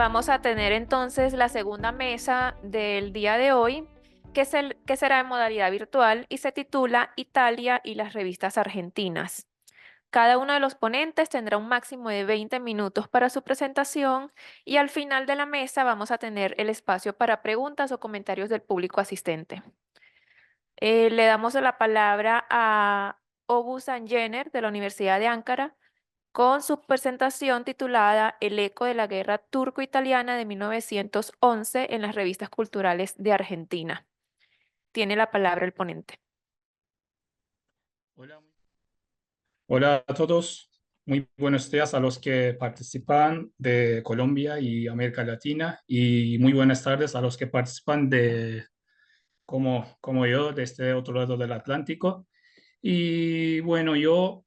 Vamos a tener entonces la segunda mesa del día de hoy, que será en modalidad virtual y se titula Italia y las revistas argentinas. Cada uno de los ponentes tendrá un máximo de 20 minutos para su presentación y al final de la mesa vamos a tener el espacio para preguntas o comentarios del público asistente. Le damos la palabra a Obu Sanyener de la Universidad de Ankara con su presentación titulada El eco de la guerra turco-italiana de 1911 en las revistas culturales de Argentina. Tiene la palabra el ponente. Hola, hola a todos. Muy buenos días a los que participan de Colombia y América Latina y muy buenas tardes a los que participan como yo, de este otro lado del Atlántico. Y bueno, yo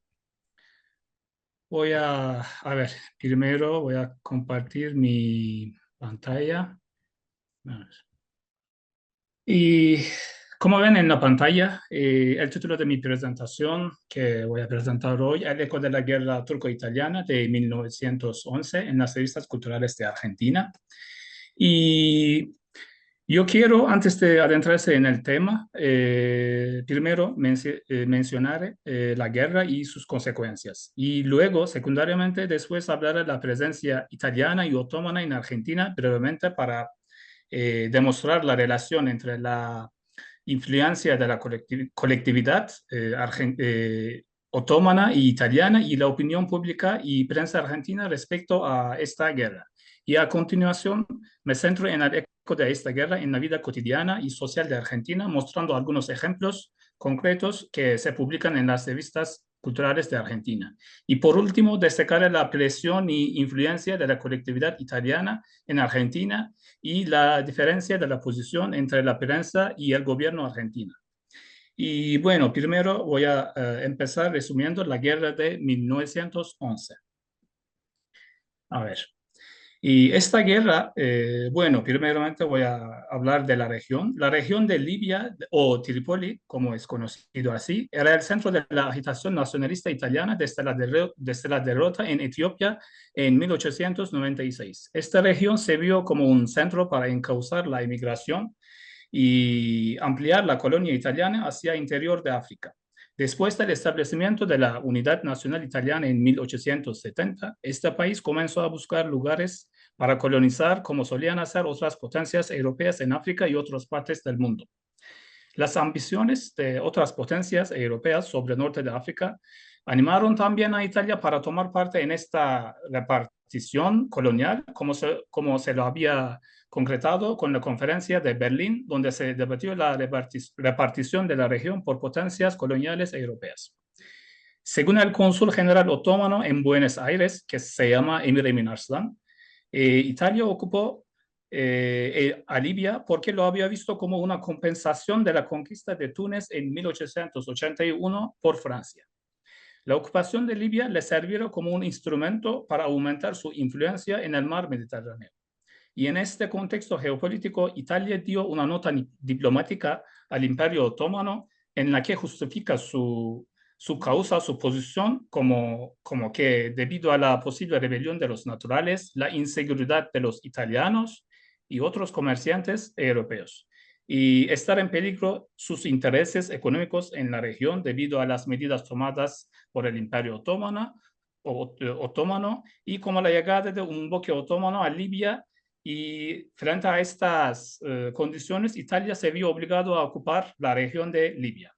a ver, primero voy a compartir mi pantalla. Y como ven en la pantalla, el título de mi presentación que voy a presentar hoy, El eco de la guerra turco-italiana de 1911 en las revistas culturales de Argentina. Y yo quiero, antes de adentrarse en el tema, primero mencionar la guerra y sus consecuencias. Y luego, secundariamente, después hablar de la presencia italiana y otomana en Argentina brevemente para demostrar la relación entre la influencia de la colectividad otomana y italiana y la opinión pública y prensa argentina respecto a esta guerra. Y a continuación me centro en el eco de esta guerra en la vida cotidiana y social de Argentina, mostrando algunos ejemplos concretos que se publican en las revistas culturales de Argentina. Y por último, destacar la presión y influencia de la colectividad italiana en Argentina y la diferencia de la posición entre la prensa y el gobierno argentino. Y bueno, primero voy a empezar resumiendo la guerra de 1911. A ver, y esta guerra, bueno, primeramente voy a hablar de la región. La región de Libia o Trípoli, como es conocido así, era el centro de la agitación nacionalista italiana desde la derrota en Etiopía en 1896. Esta región se vio como un centro para encauzar la inmigración y ampliar la colonia italiana hacia el interior de África. Después del establecimiento de la Unidad Nacional Italiana en 1870, este país comenzó a buscar lugares para colonizar como solían hacer otras potencias europeas en África y otras partes del mundo. Las ambiciones de otras potencias europeas sobre el norte de África animaron también a Italia para tomar parte en esta repartición colonial, como se lo había concretado con la conferencia de Berlín, donde se debatió la repartición de la región por potencias coloniales europeas. Según el cónsul general otomano en Buenos Aires, que se llama Emir Emin Arslan, Italia ocupó a Libia porque lo había visto como una compensación de la conquista de Túnez en 1881 por Francia. La ocupación de Libia le sirvió como un instrumento para aumentar su influencia en el mar Mediterráneo. Y en este contexto geopolítico, Italia dio una nota diplomática al Imperio Otomano en la que justifica su causa, su posición, como que debido a la posible rebelión de los naturales, la inseguridad de los italianos y otros comerciantes europeos, y estar en peligro sus intereses económicos en la región debido a las medidas tomadas por el Imperio Otomano y como la llegada de un buque otomano a Libia. Y frente a estas condiciones, Italia se vio obligado a ocupar la región de Libia.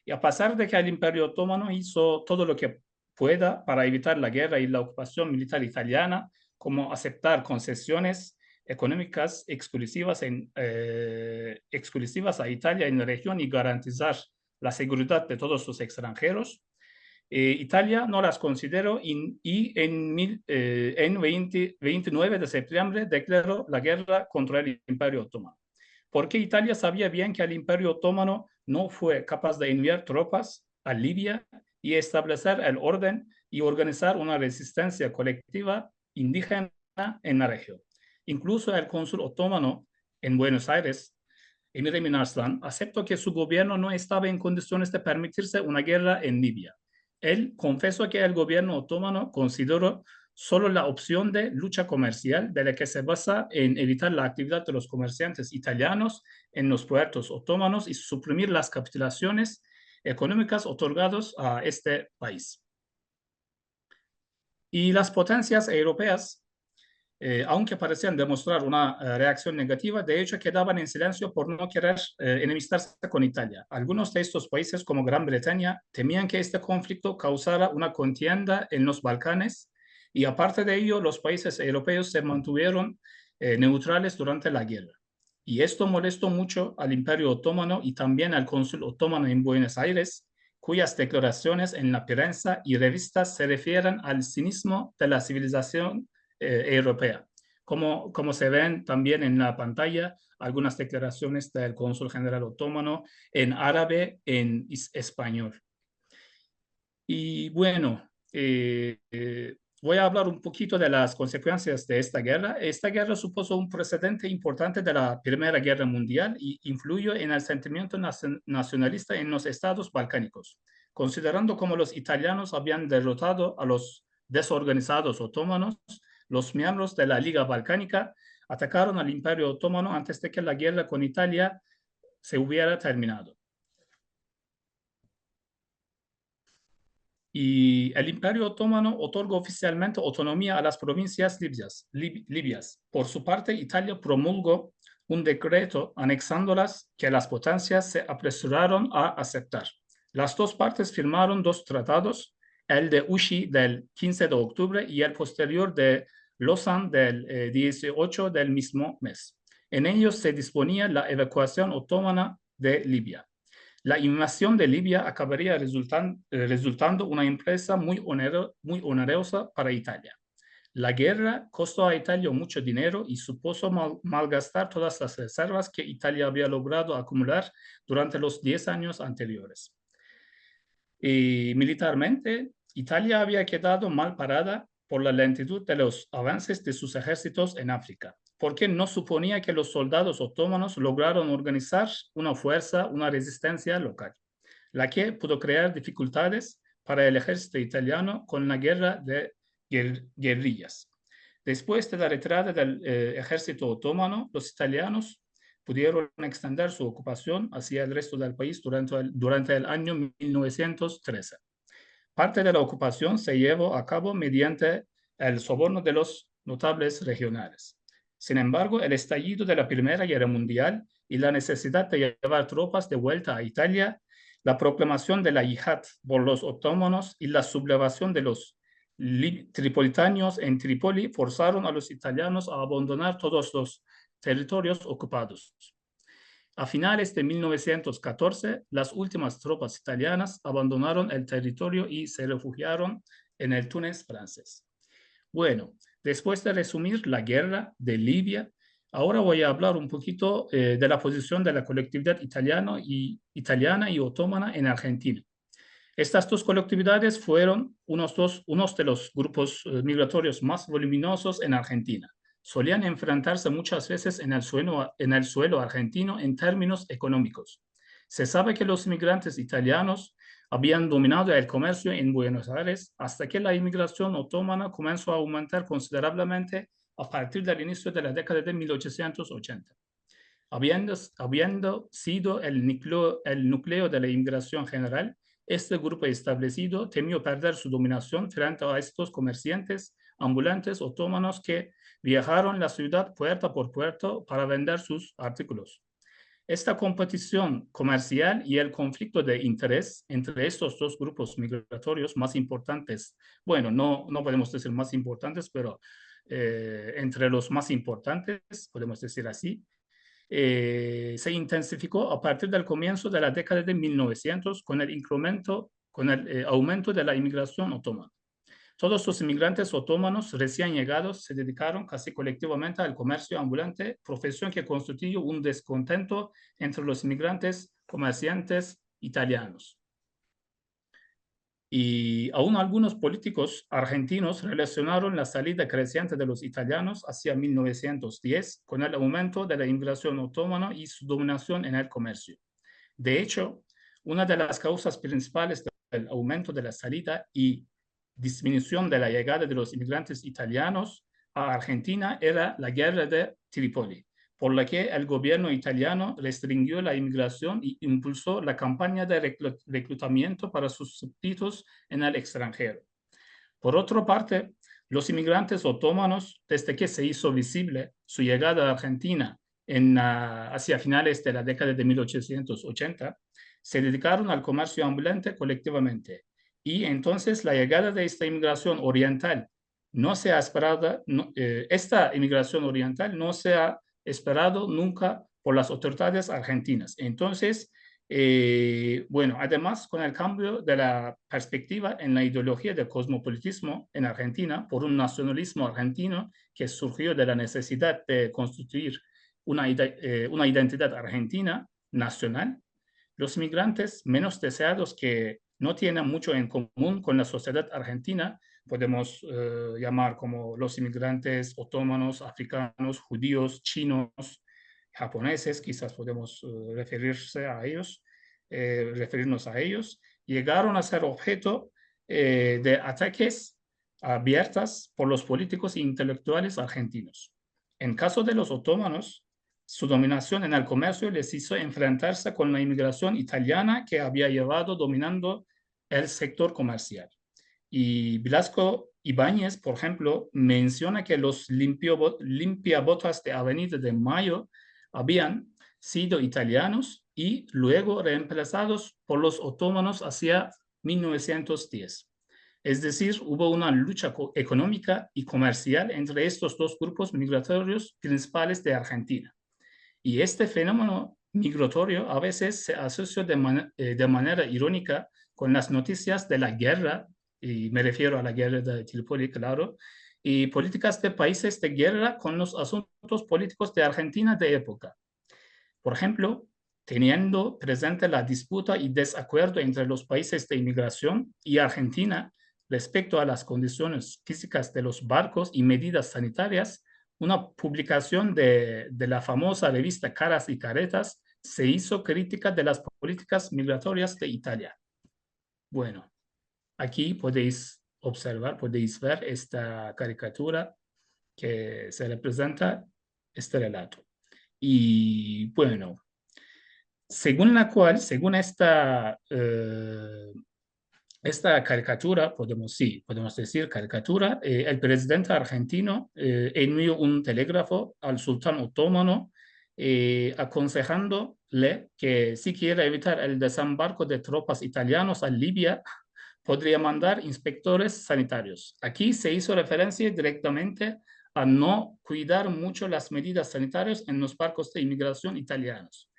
Y a pesar de que el Imperio Otomano hizo todo lo que pueda para evitar la guerra y la ocupación militar italiana, como aceptar concesiones económicas exclusivas a Italia en la región y garantizar la seguridad de todos sus extranjeros, Italia no las consideró y en 29 de septiembre declaró la guerra contra el Imperio Otomano. Porque Italia sabía bien que el Imperio Otomano no fue capaz de enviar tropas a Libia y establecer el orden y organizar una resistencia colectiva indígena en la región. Incluso el cónsul otomano en Buenos Aires, Emir Emin Arslan, aceptó que su gobierno no estaba en condiciones de permitirse una guerra en Libia. Él confesó que el gobierno otomano consideró solo la opción de lucha comercial, de la que se basa en evitar la actividad de los comerciantes italianos en los puertos otomanos y suprimir las capitulaciones económicas otorgadas a este país. Y las potencias europeas, aunque parecían demostrar una reacción negativa, de hecho quedaban en silencio por no querer enemistarse con Italia. Algunos de estos países, como Gran Bretaña, temían que este conflicto causara una contienda en los Balcanes, y aparte de ello, los países europeos se mantuvieron neutrales durante la guerra. Y esto molestó mucho al Imperio Otomano y también al cónsul otomano en Buenos Aires, cuyas declaraciones en la prensa y revistas se refieren al cinismo de la civilización europea. Como se ven también en la pantalla, algunas declaraciones del cónsul general otomano en árabe, en español. Y bueno, voy a hablar un poquito de las consecuencias de esta guerra. Esta guerra supuso un precedente importante de la Primera Guerra Mundial y influyó en el sentimiento nacionalista en los estados balcánicos, considerando cómo los italianos habían derrotado a los desorganizados otomanos. Los miembros de la Liga Balcánica atacaron al Imperio Otomano antes de que la guerra con Italia se hubiera terminado. Y el Imperio Otomano otorgó oficialmente autonomía a las provincias libias. Por su parte, Italia promulgó un decreto anexándolas que las potencias se apresuraron a aceptar. Las dos partes firmaron dos tratados, el de Ushi del 15 de octubre y el posterior de Lausanne del 18 del mismo mes. En ellos se disponía la evacuación otomana de Libia. La invasión de Libia acabaría resultando una empresa muy onerosa para Italia. La guerra costó a Italia mucho dinero y supuso malgastar todas las reservas que Italia había logrado acumular durante los 10 años anteriores. Y militarmente, Italia había quedado mal parada por la lentitud de los avances de sus ejércitos en África, porque no suponía que los soldados otomanos lograron organizar una resistencia local, la que pudo crear dificultades para el ejército italiano con la guerra de guerrillas. Después de la retirada del ejército otomano, los italianos pudieron extender su ocupación hacia el resto del país durante el año 1913. Parte de la ocupación se llevó a cabo mediante el soborno de los notables regionales. Sin embargo, el estallido de la Primera Guerra Mundial y la necesidad de llevar tropas de vuelta a Italia, la proclamación de la yihad por los otomanos y la sublevación de los tripolitanos en Trípoli forzaron a los italianos a abandonar todos los territorios ocupados. A finales de 1914, las últimas tropas italianas abandonaron el territorio y se refugiaron en el Túnez francés. Bueno, después de resumir la guerra de Libia, ahora voy a hablar un poquito de la posición de la colectividad italiana y otomana en Argentina. Estas dos colectividades fueron unos de los grupos migratorios más voluminosos en Argentina. Solían enfrentarse muchas veces en el suelo argentino en términos económicos. Se sabe que los inmigrantes italianos habían dominado el comercio en Buenos Aires hasta que la inmigración otomana comenzó a aumentar considerablemente a partir del inicio de la década de 1880. Habiendo sido el núcleo de la inmigración general, este grupo establecido temió perder su dominación frente a estos comerciantes ambulantes otomanos que viajaron la ciudad puerta por puerta para vender sus artículos. Esta competición comercial y el conflicto de interés entre estos dos grupos migratorios más importantes, bueno, no podemos decir más importantes, pero entre los más importantes, podemos decir así, se intensificó a partir del comienzo de la década de 1900 con el aumento de la inmigración otomana. Todos los inmigrantes otomanos recién llegados se dedicaron casi colectivamente al comercio ambulante, profesión que constituyó un descontento entre los inmigrantes comerciantes italianos. Y aún algunos políticos argentinos relacionaron la salida creciente de los italianos hacia 1910 con el aumento de la inmigración otomana y su dominación en el comercio. De hecho, una de las causas principales del aumento de la salida y disminución de la llegada de los inmigrantes italianos a Argentina era la guerra de Trípoli, por la que el gobierno italiano restringió la inmigración y impulsó la campaña de reclutamiento para sus súbditos en el extranjero. Por otra parte, los inmigrantes otomanos, desde que se hizo visible su llegada a Argentina hacia finales de la década de 1880, se dedicaron al comercio ambulante colectivamente. Y entonces la llegada de esta inmigración oriental no se ha esperado, esta inmigración oriental no se ha esperado nunca por las autoridades argentinas. Entonces, bueno, además, con el cambio de la perspectiva en la ideología del cosmopolitismo en Argentina por un nacionalismo argentino que surgió de la necesidad de constituir una identidad argentina nacional, los migrantes menos deseados que no tienen mucho en común con la sociedad argentina, podemos llamar como los inmigrantes otomanos, africanos, judíos, chinos, japoneses, quizás podemos referirnos a ellos, llegaron a ser objeto de ataques abiertas por los políticos e intelectuales argentinos. En caso de los otomanos, su dominación en el comercio les hizo enfrentarse con la inmigración italiana que había llevado dominando el sector comercial. Y Blasco Ibáñez, por ejemplo, menciona que los limpiabotas de Avenida de Mayo habían sido italianos y luego reemplazados por los otomanos hacia 1910. Es decir, hubo una lucha económica y comercial entre estos dos grupos migratorios principales de Argentina. Y este fenómeno migratorio a veces se asocia de manera irónica con las noticias de la guerra, y me refiero a la guerra de Trípoli, claro, y políticas de países de guerra con los asuntos políticos de Argentina de época. Por ejemplo, teniendo presente la disputa y desacuerdo entre los países de inmigración y Argentina respecto a las condiciones físicas de los barcos y medidas sanitarias, una publicación de la famosa revista Caras y Caretas se hizo crítica de las políticas migratorias de Italia. Bueno, aquí podéis observar, podéis ver esta caricatura que se representa este relato. Y bueno, según la cual, según esta caricatura, podemos decir caricatura, el presidente argentino envió un telégrafo al sultán otomano aconsejándole que si quiere evitar el desembarco de tropas italianas a Libia, podría mandar inspectores sanitarios. Aquí se hizo referencia directamente a no cuidar mucho las medidas sanitarias en los barcos de inmigración italianos.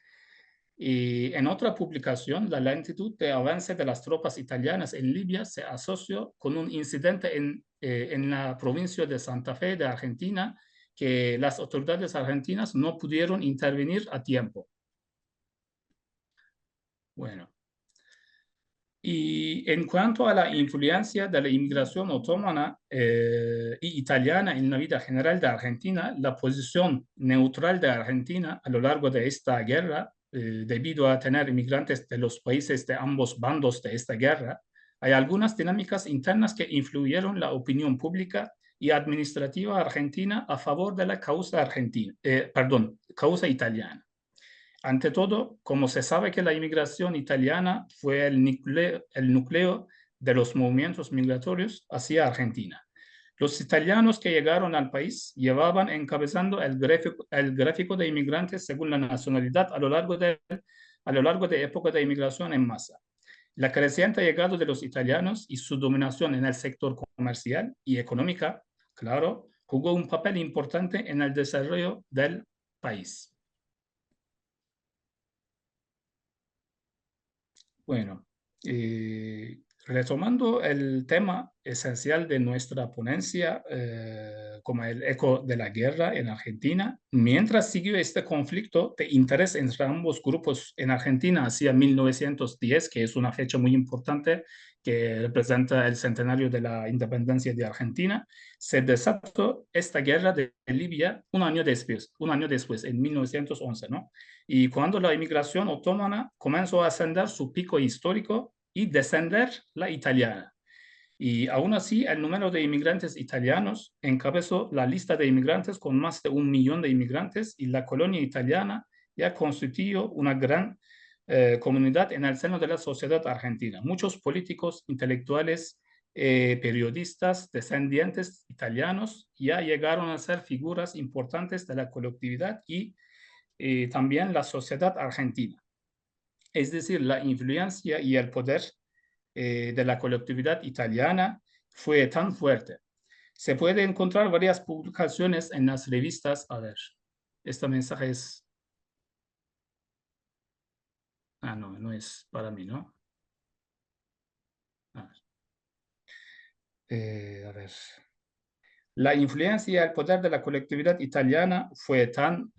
Y en otra publicación, la lentitud de avance de las tropas italianas en Libia se asoció con un incidente en la provincia de Santa Fe de Argentina, que las autoridades argentinas no pudieron intervenir a tiempo. Bueno, y en cuanto a la influencia de la inmigración otomana y italiana en la vida general de Argentina, la posición neutral de Argentina a lo largo de esta guerra, debido a tener inmigrantes de los países de ambos bandos de esta guerra, hay algunas dinámicas internas que influyeron la opinión pública y administrativa argentina a favor de la causa causa italiana. Ante todo, como se sabe que la inmigración italiana fue el núcleo de los movimientos migratorios hacia Argentina. Los italianos que llegaron al país llevaban encabezando el gráfico de inmigrantes según la nacionalidad a lo largo de época de inmigración en masa. La creciente llegada de los italianos y su dominación en el sector comercial y económica, claro, jugó un papel importante en el desarrollo del país. Bueno, retomando el tema esencial de nuestra ponencia, como el eco de la guerra en Argentina, mientras siguió este conflicto de interés entre ambos grupos en Argentina hacia 1910, que es una fecha muy importante que representa el centenario de la independencia de Argentina, se desató esta guerra de Libia un año después, en 1911, ¿no? Y cuando la inmigración otomana comenzó a ascender su pico histórico y descender la italiana. Y aún así, el número de inmigrantes italianos encabezó la lista de inmigrantes con más de 1 millón de inmigrantes y la colonia italiana ya constituyó una gran comunidad en el seno de la sociedad argentina. Muchos políticos, intelectuales, periodistas, descendientes italianos ya llegaron a ser figuras importantes de la colectividad y también la sociedad argentina. Es decir, la influencia y el poder de la colectividad italiana fue tan fuerte. Se puede encontrar varias publicaciones en las revistas. A ver, este mensaje es... Ah, no, no es para mí, ¿no? A ver. A ver. La influencia y el poder de la colectividad italiana fue tan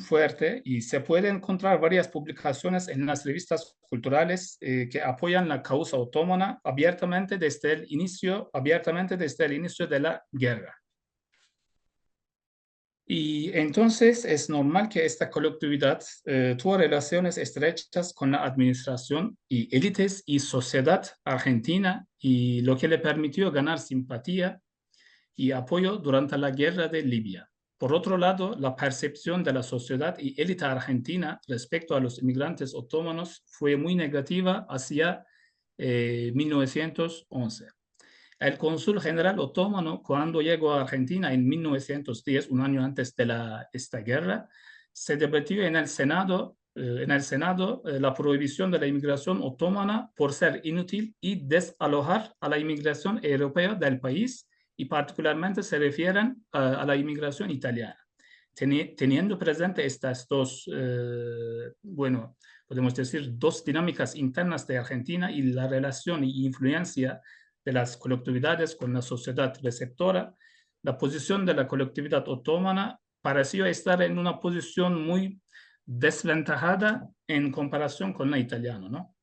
fuerte y se puede encontrar varias publicaciones en las revistas culturales que apoyan la causa otomana abiertamente desde el inicio de la guerra. Y entonces es normal que esta colectividad tuvo relaciones estrechas con la administración y élites y sociedad argentina, y lo que le permitió ganar simpatía y apoyo durante la guerra de Libia. Por otro lado, la percepción de la sociedad y élite argentina respecto a los inmigrantes otomanos fue muy negativa hacia 1911. El cónsul general otomano, cuando llegó a Argentina en 1910, un año antes de esta guerra, se debatió en el Senado, la prohibición de la inmigración otomana por ser inútil y desalojar a la inmigración europea del país, y particularmente se refieren a la inmigración italiana. Teniendo presente estas dos, bueno, podemos decir, dos dinámicas internas de Argentina y la relación y influencia de las colectividades con la sociedad receptora, la posición de la colectividad otomana pareció estar en una posición muy desventajada en comparación con la italiana, ¿no?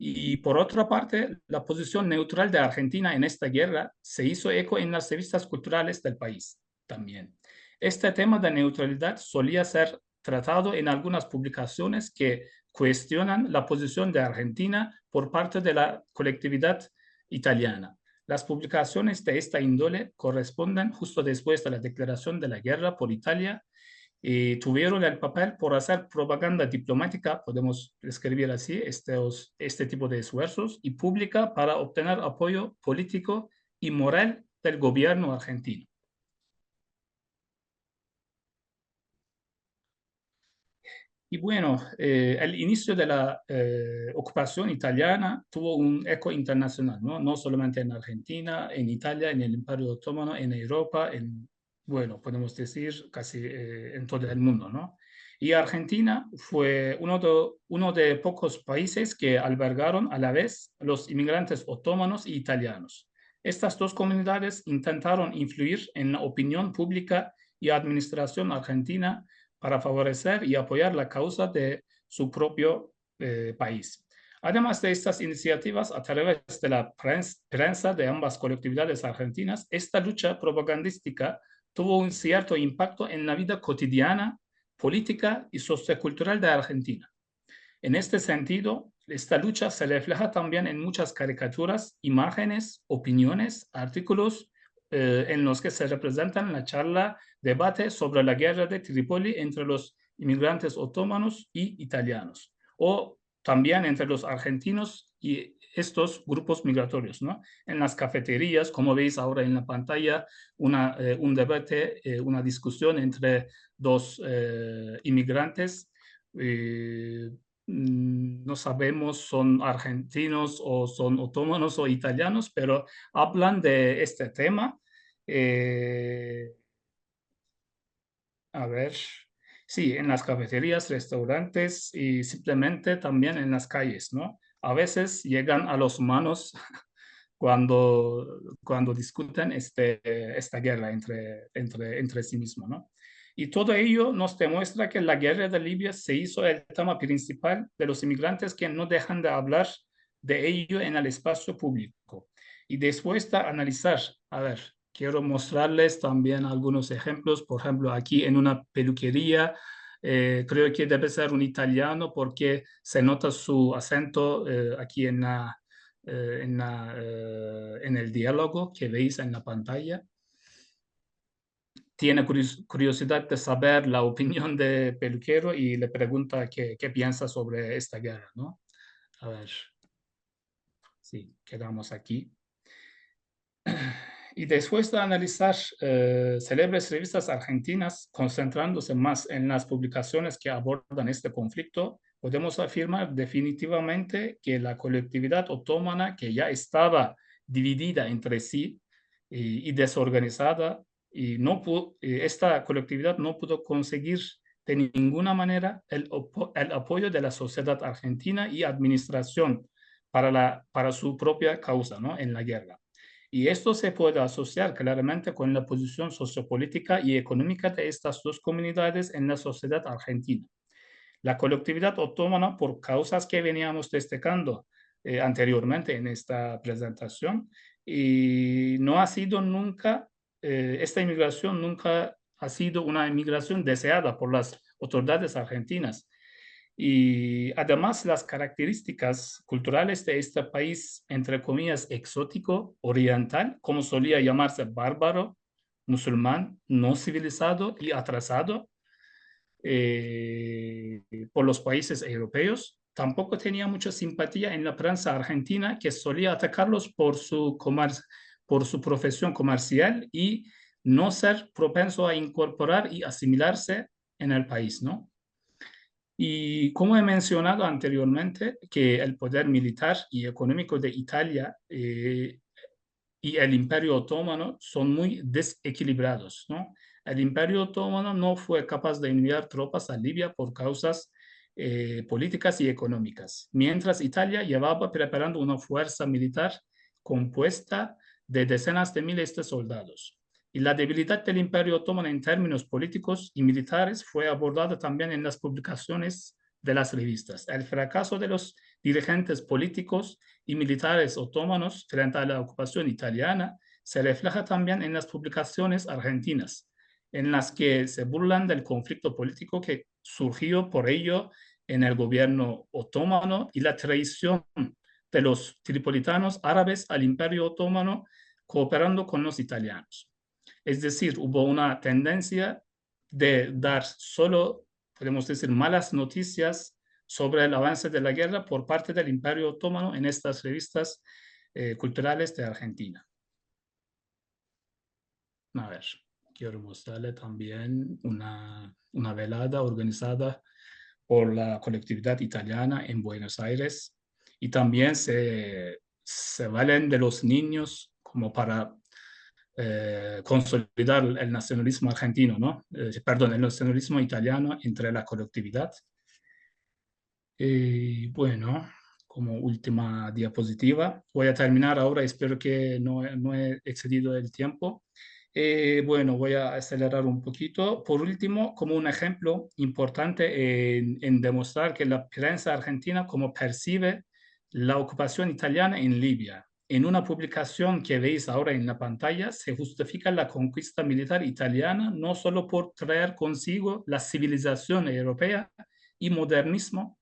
Y por otra parte, la posición neutral de Argentina en esta guerra se hizo eco en las revistas culturales del país también. Este tema de neutralidad solía ser tratado en algunas publicaciones que cuestionan la posición de Argentina por parte de la colectividad italiana. Las publicaciones de esta índole corresponden justo después de la declaración de la guerra por Italia y tuvieron el papel por hacer propaganda diplomática, podemos escribir así, este tipo de esfuerzos, y pública para obtener apoyo político y moral del gobierno argentino. Y bueno, el inicio de la ocupación italiana tuvo un eco internacional, ¿no? No solamente en Argentina, en Italia, en el Imperio Otomano, en Europa, bueno, podemos decir casi en todo el mundo, ¿no? Y Argentina fue uno de pocos países que albergaron a la vez los inmigrantes otomanos e italianos. Estas dos comunidades intentaron influir en la opinión pública y administración argentina para favorecer y apoyar la causa de su propio país. Además de estas iniciativas, a través de la prensa de ambas colectividades argentinas, esta lucha propagandística tuvo un cierto impacto en la vida cotidiana, política y sociocultural de Argentina. En este sentido, esta lucha se refleja también en muchas caricaturas, imágenes, opiniones, artículos en los que se representan la charla, debate sobre la guerra de Trípoli entre los inmigrantes otomanos y italianos, o también entre los argentinos y estos grupos migratorios, ¿no? En las cafeterías, como veis ahora en la pantalla, un debate, una discusión entre dos inmigrantes. No sabemos son argentinos o son otomanos o italianos, pero hablan de este tema. Eh, a ver, sí, en las cafeterías, restaurantes y simplemente también en las calles, ¿no? A veces llegan a los manos cuando discuten esta guerra entre sí mismos, ¿no? Y todo ello nos demuestra que la guerra de Libia se hizo el tema principal de los inmigrantes que no dejan de hablar de ello en el espacio público. Y después de analizar, a ver, quiero mostrarles también algunos ejemplos, por ejemplo, aquí en una peluquería Creo que debe ser un italiano porque se nota su acento aquí en el diálogo que veis en la pantalla. Tiene curiosidad de saber la opinión de Peluquero y le pregunta qué piensa sobre esta guerra, ¿no? A ver, sí, quedamos aquí. Y después de analizar célebres revistas argentinas, concentrándose más en las publicaciones que abordan este conflicto, podemos afirmar definitivamente que la colectividad otomana, que ya estaba dividida entre sí y desorganizada, y esta colectividad no pudo conseguir de ninguna manera el apoyo de la sociedad argentina y administración para su propia causa, ¿no? En la guerra. Y esto se puede asociar claramente con la posición sociopolítica y económica de estas dos comunidades en la sociedad argentina. La colectividad otomana, por causas que veníamos destacando anteriormente en esta presentación, y no ha sido nunca, esta inmigración nunca ha sido una inmigración deseada por las autoridades argentinas. Y además las características culturales de este país, entre comillas, exótico, oriental, como solía llamarse bárbaro, musulmán, no civilizado y atrasado por los países europeos, tampoco tenía mucha simpatía en la prensa argentina, que solía atacarlos por su profesión comercial y no ser propenso a incorporar y asimilarse en el país, ¿no? Y como he mencionado anteriormente, que el poder militar y económico de Italia y el Imperio Otomano son muy desequilibrados, ¿no? El Imperio Otomano no fue capaz de enviar tropas a Libia por causas políticas y económicas, mientras Italia llevaba preparando una fuerza militar compuesta de decenas de miles de soldados. Y la debilidad del Imperio Otomano en términos políticos y militares fue abordada también en las publicaciones de las revistas. El fracaso de los dirigentes políticos y militares otomanos frente a la ocupación italiana se refleja también en las publicaciones argentinas, en las que se burlan del conflicto político que surgió por ello en el gobierno otomano y la traición de los tripolitanos árabes al Imperio Otomano cooperando con los italianos. Es decir, hubo una tendencia de dar solo, podemos decir, malas noticias sobre el avance de la guerra por parte del Imperio Otomano en estas revistas culturales de Argentina. A ver, quiero mostrarle también una velada organizada por la colectividad italiana en Buenos Aires y también se valen de los niños como para consolidar el nacionalismo argentino, ¿no? Perdón, el nacionalismo italiano entre la colectividad. Bueno, como última diapositiva, voy a terminar ahora, espero que no he excedido el tiempo. Bueno, voy a acelerar un poquito. Por último, como un ejemplo importante en demostrar que la prensa argentina como percibe la ocupación italiana en Libia. En una publicación que veis ahora en la pantalla, se justifica la conquista militar italiana no solo por traer consigo la civilización europea y modernismo,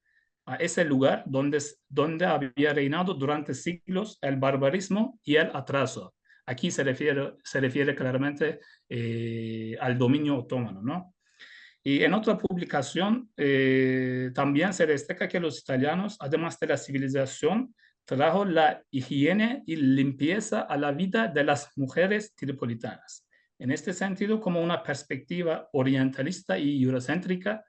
a ese lugar donde había reinado durante siglos el barbarismo y el atraso. Aquí se refiere claramente al dominio otomano, ¿no? Y en otra publicación también se destaca que los italianos, además de la civilización, trajo la higiene y limpieza a la vida de las mujeres tripolitanas. En este sentido, como una perspectiva orientalista y eurocéntrica,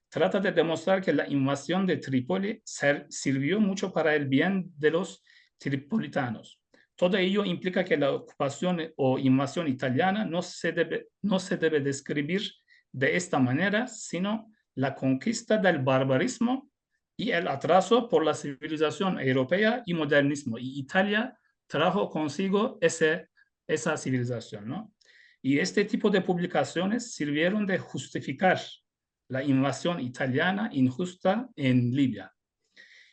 trata de demostrar que la invasión de Trípoli sirvió mucho para el bien de los tripolitanos. Todo ello implica que la ocupación o invasión italiana no se debe describir de esta manera, sino la conquista del barbarismo y el atraso por la civilización europea y modernismo. Y Italia trajo consigo esa civilización, ¿no? Y este tipo de publicaciones sirvieron de justificar la invasión italiana injusta en Libia.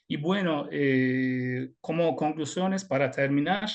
Y bueno, como conclusiones para terminar,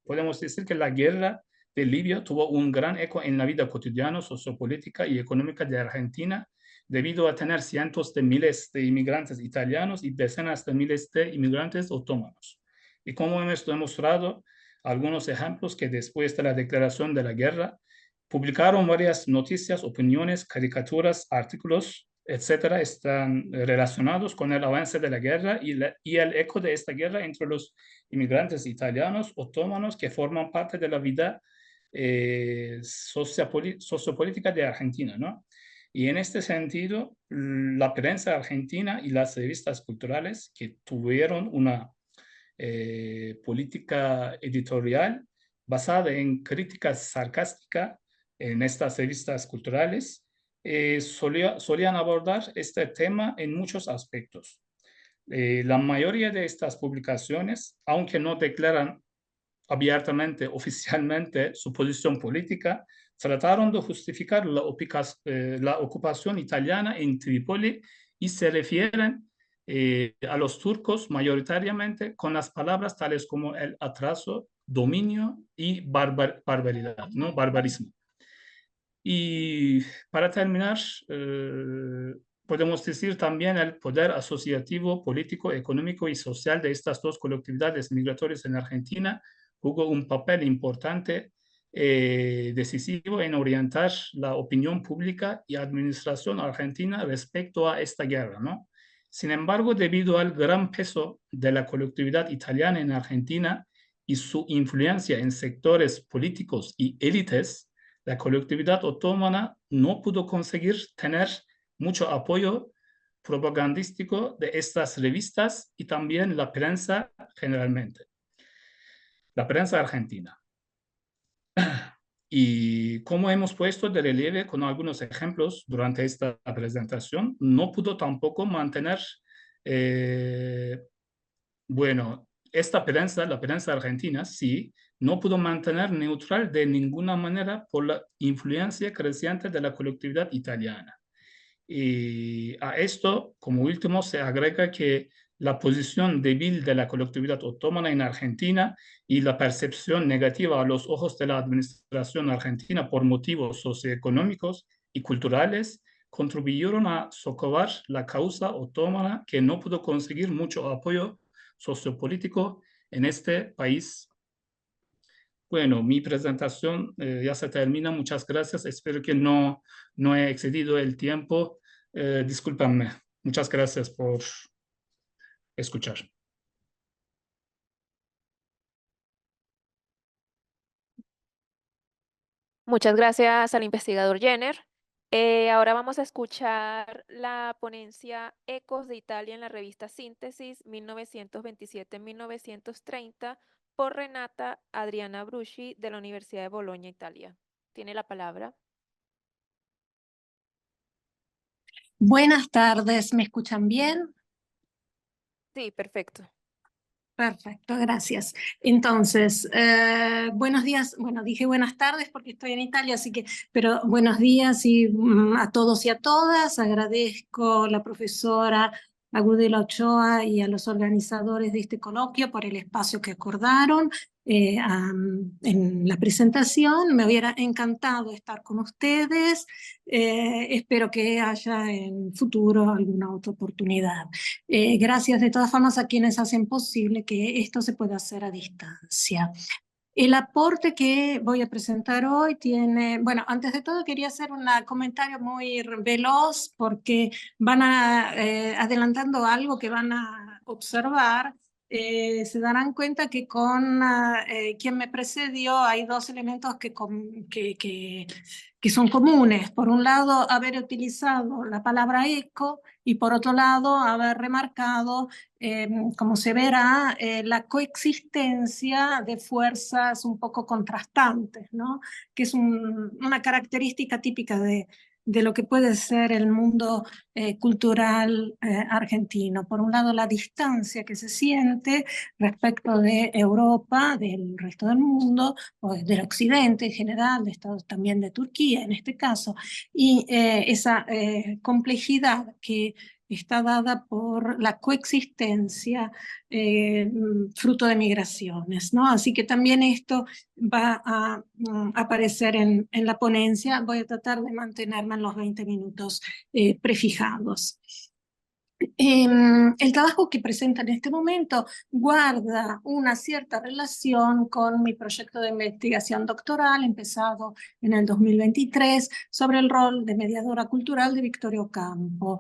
podemos decir que la guerra de Libia tuvo un gran eco en la vida cotidiana, sociopolítica y económica de Argentina, debido a tener cientos de miles de inmigrantes italianos y decenas de miles de inmigrantes otomanos. Y como hemos demostrado, algunos ejemplos que después de la declaración de la guerra, publicaron varias noticias, opiniones, caricaturas, artículos, etcétera, están relacionados con el avance de la guerra y el eco de esta guerra entre los inmigrantes italianos otomanos que forman parte de la vida sociopolítica de Argentina, ¿no? Y en este sentido, la prensa argentina y las revistas culturales que tuvieron una política editorial basada en críticas sarcásticas en estas revistas culturales, solían abordar este tema en muchos aspectos. La mayoría de estas publicaciones, aunque no declaran abiertamente, oficialmente, su posición política, trataron de justificar la ocupación italiana en Trípoli y se refieren a los turcos mayoritariamente con las palabras tales como el atraso, dominio y barbaridad, ¿no? Barbarismo. Y para terminar, podemos decir también el poder asociativo, político, económico y social de estas dos colectividades migratorias en Argentina jugó un papel importante, decisivo en orientar la opinión pública y administración argentina respecto a esta guerra, ¿no? Sin embargo, debido al gran peso de la colectividad italiana en Argentina y su influencia en sectores políticos y élites, la colectividad otomana no pudo conseguir tener mucho apoyo propagandístico de estas revistas y también la prensa generalmente, la prensa argentina. Y como hemos puesto de relieve con algunos ejemplos durante esta presentación, no pudo tampoco mantener, bueno, esta prensa, la prensa argentina, sí, no pudo mantener neutral de ninguna manera por la influencia creciente de la colectividad italiana. Y a esto, como último, se agrega que la posición débil de la colectividad otomana en Argentina y la percepción negativa a los ojos de la administración argentina por motivos socioeconómicos y culturales contribuyeron a socavar la causa otomana que no pudo conseguir mucho apoyo sociopolítico en este país. Bueno, mi presentación ya se termina. Muchas gracias. Espero que no he excedido el tiempo. Discúlpame. Muchas gracias por escuchar. Muchas gracias al investigador Jenner. Ahora vamos a escuchar la ponencia Ecos de Italia en la revista Síntesis 1927-1930 por Renata Adriana Bruschi de la Universidad de Bolonia, Italia. Tiene la palabra. Buenas tardes, ¿me escuchan bien? Sí, perfecto. Perfecto, gracias. Entonces, buenos días, bueno, dije buenas tardes porque estoy en Italia, así que, pero buenos días a todos y a todas. Agradezco a la profesora Agudelo Ochoa y a los organizadores de este coloquio por el espacio que acordaron en la presentación. Me hubiera encantado estar con ustedes. Espero que haya en futuro alguna otra oportunidad. Gracias de todas formas a quienes hacen posible que esto se pueda hacer a distancia. El aporte que voy a presentar hoy tiene, bueno, antes de todo quería hacer un comentario muy veloz porque van adelantando algo que van a observar. Se darán cuenta que con quien me precedió hay dos elementos que son comunes. Por un lado, haber utilizado la palabra eco y por otro lado, haber remarcado, como se verá, la coexistencia de fuerzas un poco contrastantes, ¿no? Que es una característica típica de lo que puede ser el mundo cultural argentino. Por un lado, la distancia que se siente respecto de Europa, del resto del mundo, o del occidente en general, de Estados, también de Turquía en este caso, y esa complejidad que está dada por la coexistencia fruto de migraciones, ¿no? Así que también esto va a aparecer en la ponencia. Voy a tratar de mantenerme en los 20 minutos prefijados. El trabajo que presenta en este momento guarda una cierta relación con mi proyecto de investigación doctoral empezado en el 2023 sobre el rol de mediadora cultural de Victoria Ocampo.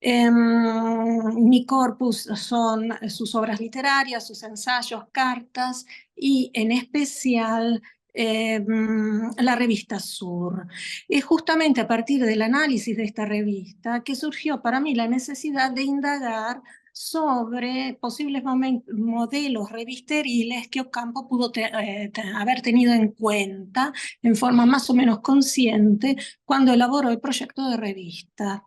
Mi corpus son sus obras literarias, sus ensayos, cartas y en especial la revista Sur. Es justamente a partir del análisis de esta revista que surgió para mí la necesidad de indagar sobre posibles modelos revisteriles que Ocampo pudo haber tenido en cuenta en forma más o menos consciente cuando elaboró el proyecto de revista.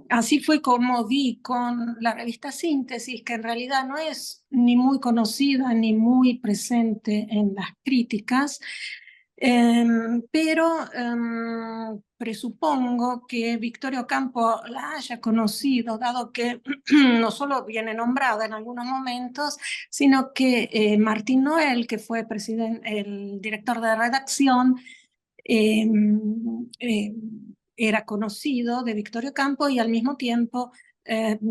Así fue como di con la revista Síntesis, que en realidad no es ni muy conocida ni muy presente en las críticas, pero presupongo que Victoria Ocampo la haya conocido, dado que no solo viene nombrada en algunos momentos, sino que Martín Noel, que fue el director de redacción, era conocido de Victoria Ocampo y al mismo tiempo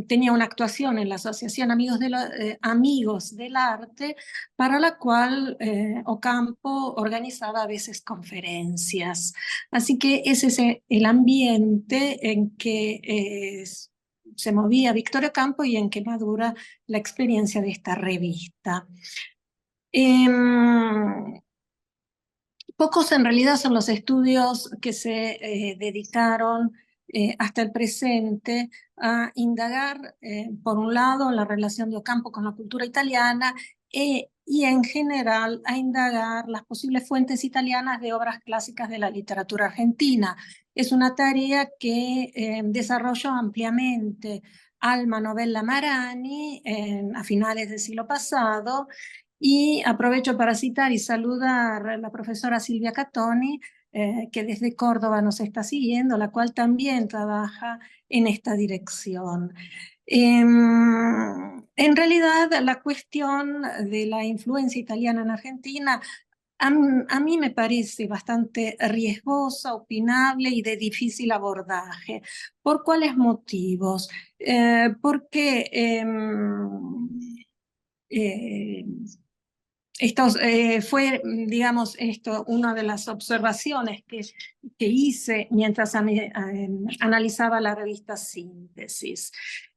tenía una actuación en la Asociación Amigos del Arte, para la cual Ocampo organizaba a veces conferencias. Así que ese es el ambiente en que se movía Victoria Ocampo y en que madura la experiencia de esta revista. Pocos en realidad son los estudios que se dedicaron hasta el presente a indagar, por un lado, la relación de Ocampo con la cultura italiana y en general a indagar las posibles fuentes italianas de obras clásicas de la literatura argentina. Es una tarea que desarrolló ampliamente Alma Novella Marani a finales del siglo pasado. Y aprovecho para citar y saludar a la profesora Silvia Catoni, que desde Córdoba nos está siguiendo, la cual también trabaja en esta dirección. En realidad, la cuestión de la influencia italiana en Argentina a mí me parece bastante riesgosa, opinable y de difícil abordaje. ¿Por cuáles motivos? Porque fue, digamos, una de las observaciones que hice mientras analizaba la revista Síntesis.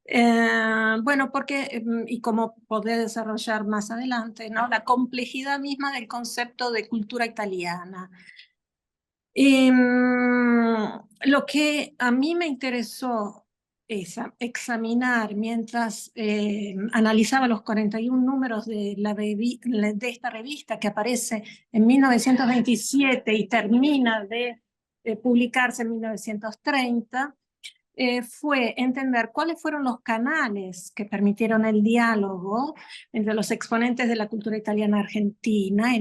Bueno, porque, y como podré desarrollar más adelante, ¿no? La complejidad misma del concepto de cultura italiana. Lo que a mí me interesó examinar mientras analizaba los 41 números de esta revista que aparece en 1927 y termina de publicarse en 1930, fue entender cuáles fueron los canales que permitieron el diálogo entre los exponentes de la cultura italiana argentina,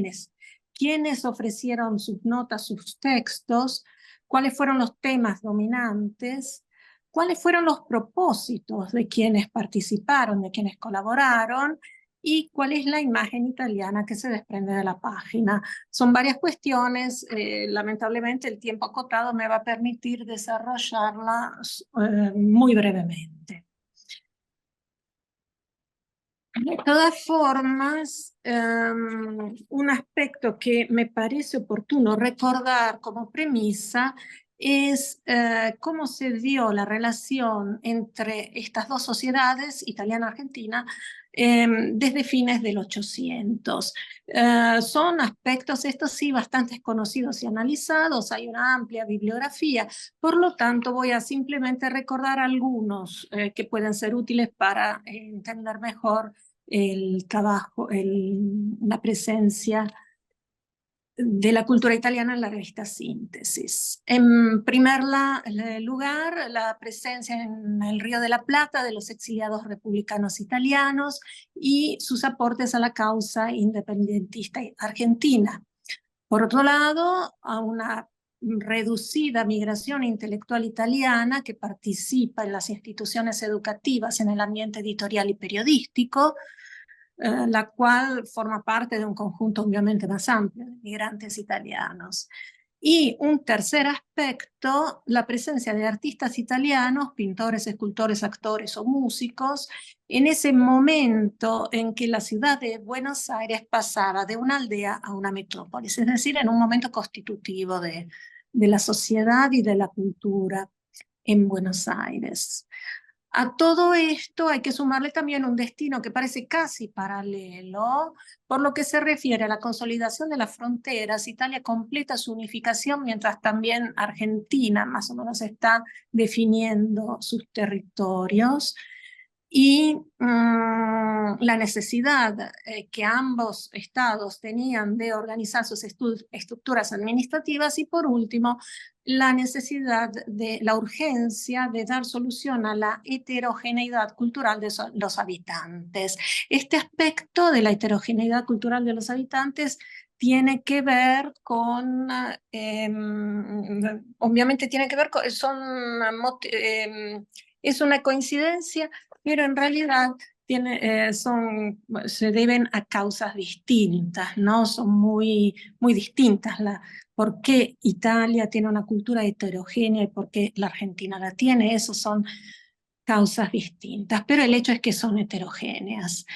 quienes ofrecieron sus notas, sus textos, cuáles fueron los temas dominantes, cuáles fueron los propósitos de quienes participaron, de quienes colaboraron, y cuál es la imagen italiana que se desprende de la página. Son varias cuestiones, lamentablemente el tiempo acotado me va a permitir desarrollarlas muy brevemente. De todas formas, un aspecto que me parece oportuno recordar como premisa es cómo se dio la relación entre estas dos sociedades, italiana y argentina, desde fines del 800. Son aspectos, estos sí, bastante conocidos y analizados, hay una amplia bibliografía, por lo tanto voy a simplemente recordar algunos que pueden ser útiles para entender mejor el trabajo, la presencia de la cultura italiana en la revista Síntesis. En primer lugar, la presencia en el Río de la Plata de los exiliados republicanos italianos y sus aportes a la causa independentista argentina. Por otro lado, a una reducida migración intelectual italiana que participa en las instituciones educativas, en el ambiente editorial y periodístico, la cual forma parte de un conjunto obviamente más amplio de migrantes italianos. Y un tercer aspecto, la presencia de artistas italianos, pintores, escultores, actores o músicos, en ese momento en que la ciudad de Buenos Aires pasaba de una aldea a una metrópolis, es decir, en un momento constitutivo de la sociedad y de la cultura en Buenos Aires. A todo esto hay que sumarle también un destino que parece casi paralelo. Por lo que se refiere a la consolidación de las fronteras, Italia completa su unificación, mientras también Argentina más o menos está definiendo sus territorios. Y la necesidad que ambos estados tenían de organizar sus estructuras administrativas, y por último, la necesidad de la urgencia de dar solución a la heterogeneidad cultural de los habitantes. Este aspecto de la heterogeneidad cultural de los habitantes tiene que ver con, obviamente tiene que ver con, es una coincidencia, pero en realidad se deben a causas distintas, ¿no? Son muy distintas. ¿Por qué Italia tiene una cultura heterogénea y por qué la Argentina la tiene? Esas son causas distintas, pero el hecho es que son heterogéneas.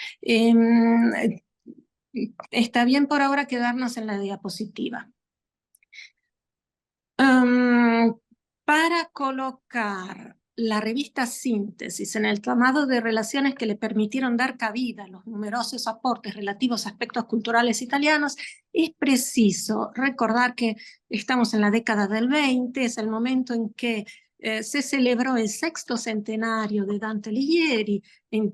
Está bien por ahora quedarnos en la diapositiva. Para colocar la revista Síntesis en el tramado de relaciones que le permitieron dar cabida a los numerosos aportes relativos a aspectos culturales italianos, es preciso recordar que estamos en la década del 20, es el momento en que se celebró el 6º centenario de Dante Alighieri,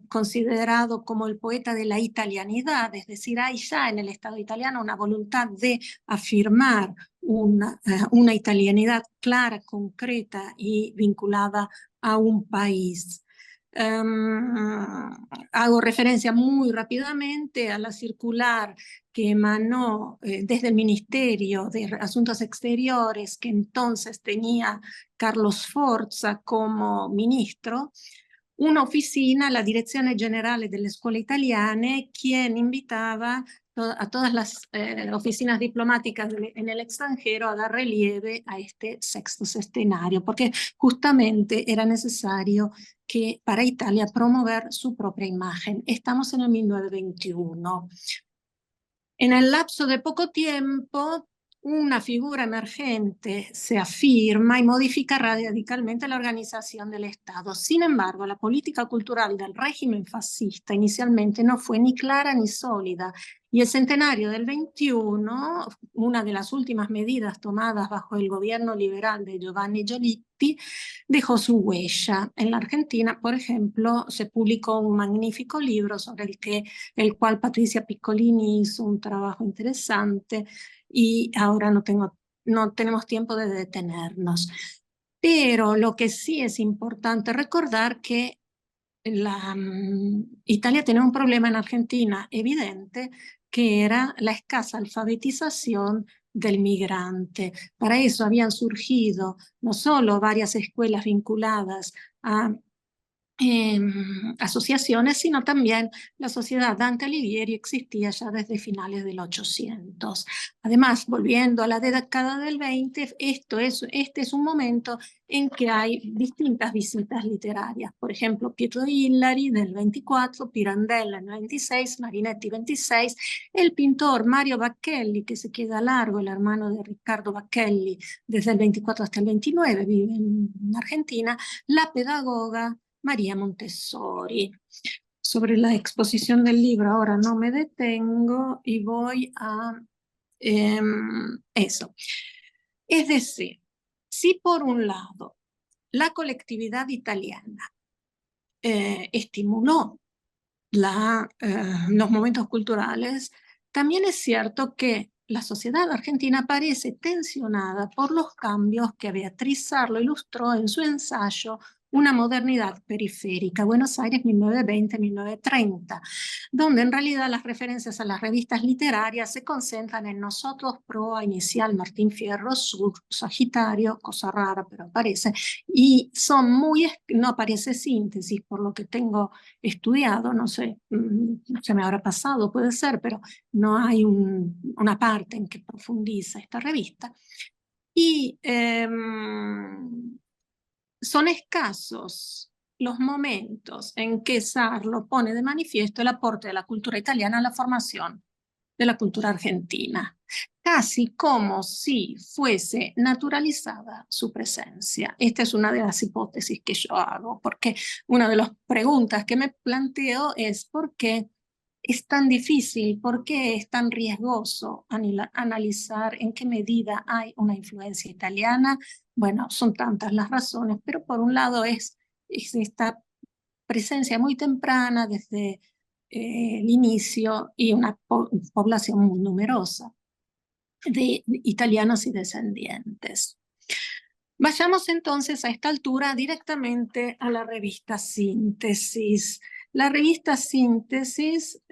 considerado como el poeta de la italianidad, es decir, hay ya en el Estado italiano una voluntad de afirmar una italianidad clara, concreta y vinculada a un país. Hago referencia muy rápidamente a la circular que emanó desde el Ministerio de Asuntos Exteriores, que entonces tenía Carlos Sforza como ministro, una oficina, la Direzione Generale delle Scuole Italiane, quien invitaba a todas las oficinas diplomáticas en el extranjero a dar relieve a este 6º centenario, porque justamente era necesario que para Italia promover su propia imagen. Estamos en el 1921. En el lapso de poco tiempo, una figura emergente se afirma y modifica radicalmente la organización del Estado. Sin embargo, la política cultural del régimen fascista inicialmente no fue ni clara ni sólida, y el centenario del 21, una de las últimas medidas tomadas bajo el gobierno liberal de Giovanni Giolitti, dejó su huella. En la Argentina, por ejemplo, se publicó un magnífico libro sobre el cual Patricia Piccolini hizo un trabajo interesante, y ahora no tenemos tiempo de detenernos. Pero lo que sí es importante recordar que Italia tenía un problema en Argentina evidente, que era la escasa alfabetización del migrante. Para eso habían surgido no solo varias escuelas vinculadas a asociaciones, sino también la Sociedad Dante Alighieri existía ya desde finales del 800. Además, volviendo a la década del 20, este es un momento en que hay distintas visitas literarias. Por ejemplo, Pietro Hillary del 24, Pirandello en el 26, Marinetti 26, el pintor Mario Bacchelli, que se queda largo, el hermano de Riccardo Bacchelli, desde el 24 hasta el 29, vive en Argentina, la pedagoga María Montessori. Sobre la exposición del libro ahora no me detengo y voy a eso. Es decir, si por un lado la colectividad italiana estimuló los momentos culturales, también es cierto que la sociedad argentina parece tensionada por los cambios que Beatriz Sarlo ilustró en su ensayo una modernidad periférica, Buenos Aires 1920-1930, donde en realidad las referencias a las revistas literarias se concentran en Nosotros, Proa, Inicial, Martín Fierro, Sur, Sagitario, cosa rara pero aparece, y son muy, no aparece Síntesis, por lo que tengo estudiado, no sé, se me habrá pasado, puede ser, pero no hay una parte en que profundiza esta revista. Y son escasos los momentos en que Sarlo pone de manifiesto el aporte de la cultura italiana a la formación de la cultura argentina, casi como si fuese naturalizada su presencia. Esta es una de las hipótesis que yo hago, porque una de las preguntas que me planteo es ¿por qué es tan difícil, por qué es tan riesgoso analizar en qué medida hay una influencia italiana? Bueno, son tantas las razones, pero por un lado es esta presencia muy temprana desde el inicio y una población muy numerosa de italianos y descendientes. Vayamos entonces a esta altura directamente a la revista Síntesis. La revista Síntesis,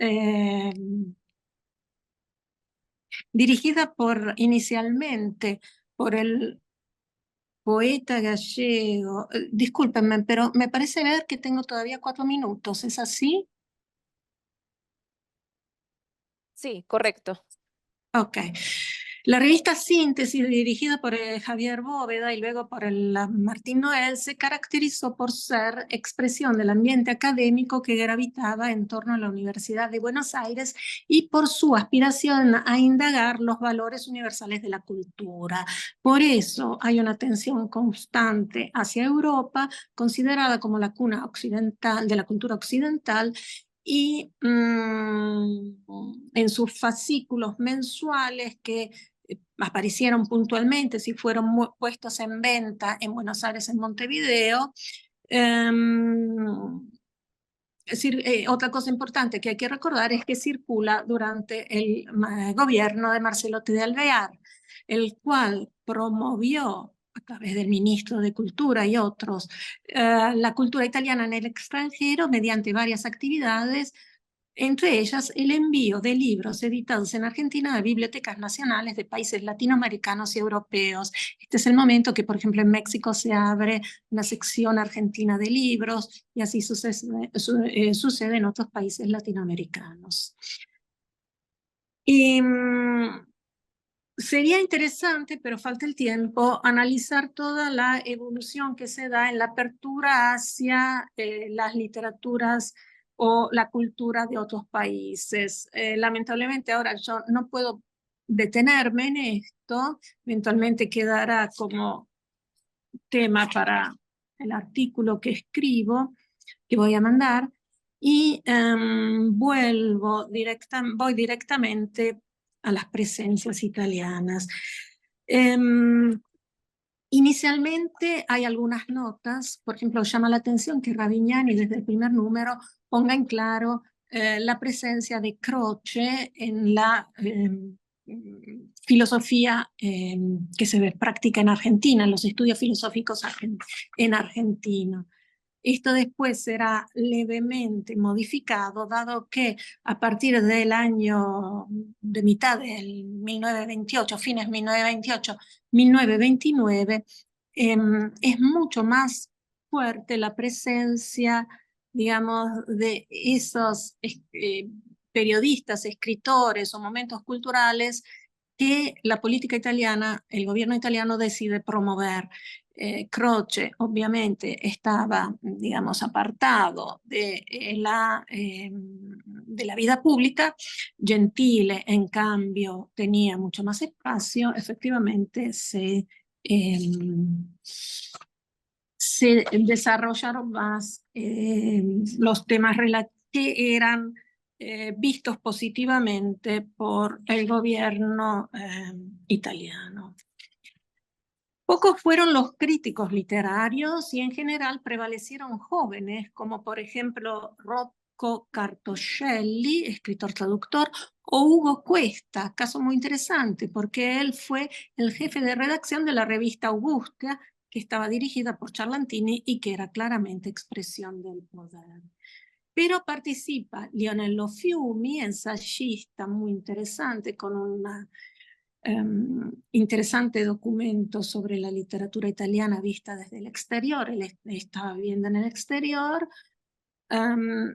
dirigida inicialmente por el poeta gallego, discúlpenme, pero me parece ver que tengo todavía 4 minutos, ¿es así? Sí, correcto. Ok. La revista Síntesis, dirigida por Javier Bóveda y luego por Martín Noel, se caracterizó por ser expresión del ambiente académico que gravitaba en torno a la Universidad de Buenos Aires y por su aspiración a indagar los valores universales de la cultura. Por eso hay una atención constante hacia Europa, considerada como la cuna occidental de la cultura occidental, y en sus fascículos mensuales que aparecieron puntualmente, si fueron puestos en venta en Buenos Aires, en Montevideo. Otra cosa importante que hay que recordar es que circula durante el gobierno de Marcelo T. de Alvear, el cual promovió a través del ministro de Cultura y otros, la cultura italiana en el extranjero mediante varias actividades, entre ellas el envío de libros editados en Argentina a bibliotecas nacionales de países latinoamericanos y europeos. Este es el momento que, por ejemplo, en México se abre una sección argentina de libros y así sucede en otros países latinoamericanos. Y sería interesante, pero falta el tiempo, analizar toda la evolución que se da en la apertura hacia las literaturas o la cultura de otros países. Lamentablemente ahora yo no puedo detenerme en esto, eventualmente quedará como tema para el artículo que escribo, que voy a mandar, y voy directamente a las presencias italianas. Inicialmente hay algunas notas, por ejemplo, llama la atención que Ravignani desde el primer número ponga en claro la presencia de Croce en la filosofía que se practica en Argentina, en los estudios filosóficos en Argentina. Esto después será levemente modificado, dado que a partir del año de mitad del 1928, fines 1928, 1929, es mucho más fuerte la presencia, digamos, de esos periodistas, escritores o momentos culturales que la política italiana, el gobierno italiano decide promover. Croce obviamente estaba, digamos, apartado de la vida pública. Gentile, en cambio, tenía mucho más espacio. Efectivamente, se desarrollaron más los temas que eran vistos positivamente por el gobierno italiano. Pocos fueron los críticos literarios y en general prevalecieron jóvenes, como por ejemplo Rocco Cartoscelli, escritor traductor, o Hugo Cuesta, caso muy interesante porque él fue el jefe de redacción de la revista Augusta, que estaba dirigida por Ciarlantini y que era claramente expresión del poder. Pero participa Lionello Fiumi, ensayista muy interesante, con un interesante documento sobre la literatura italiana vista desde el exterior. Él estaba viviendo en el exterior.